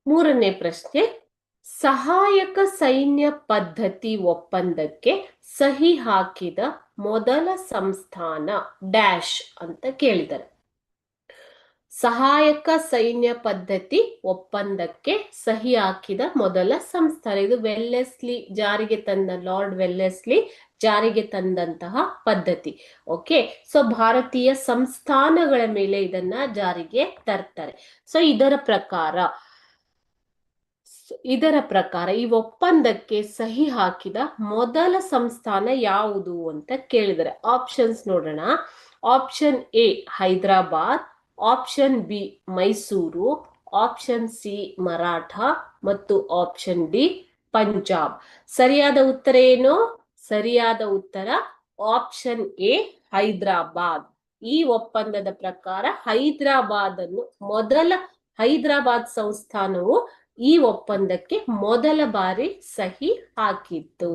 ಮೂರನೇ ಪ್ರಶ್ನೆ, ಸಹಾಯಕ ಸೈನ್ಯ ಪದ್ಧತಿ ಒಪ್ಪಂದಕ್ಕೆ ಸಹಿ ಹಾಕಿದ ಮೊದಲ ಸಂಸ್ಥಾನ ಡ್ಯಾಶ್ ಅಂತ ಕೇಳಿದ್ದಾರೆ. ಸಹಾಯಕ ಸೈನ್ಯ ಪದ್ಧತಿ ಒಪ್ಪಂದಕ್ಕೆ ಸಹಿ ಹಾಕಿದ ಮೊದಲ ಸಂಸ್ಥಾನ, ಇದು ವೆಲ್ಲೆಸ್ಲಿ ಜಾರಿಗೆ ತಂದ, ಲಾರ್ಡ್ ವೆಲ್ಲೆಸ್ಲಿ ಜಾರಿಗೆ ತಂದಂತಹ ಪದ್ಧತಿ. ಓಕೆ, ಸೊ ಭಾರತೀಯ ಸಂಸ್ಥಾನಗಳ ಮೇಲೆ ಇದನ್ನ ಜಾರಿಗೆ ತರ್ತಾರೆ. ಸೊ ಇದರ ಪ್ರಕಾರ ಈ ಒಪ್ಪಂದಕ್ಕೆ ಸಹಿ ಹಾಕಿದ ಮೊದಲ ಸಂಸ್ಥಾನ ಯಾವುದು ಅಂತ ಕೇಳಿದರೆ ಆಪ್ಷನ್ಸ್ ನೋಡೋಣ. Option A Hyderabad, option B Mysuru, option C Maratha ಮತ್ತು ಆಪ್ಷನ್ ಡಿ ಪಂಜಾಬ್. ಸರಿಯಾದ ಉತ್ತರ ಏನು? ಸರಿಯಾದ ಉತ್ತರ ಆಪ್ಷನ್ ಎ ಹೈದರಾಬಾದ್. ಈ ಒಪ್ಪಂದದ ಪ್ರಕಾರ ಹೈದರಾಬಾದ್ ಸಂಸ್ಥಾನವು ಈ ಒಪ್ಪಂದಕ್ಕೆ ಮೊದಲ ಬಾರಿ ಸಹಿ ಹಾಕಿತ್ತು.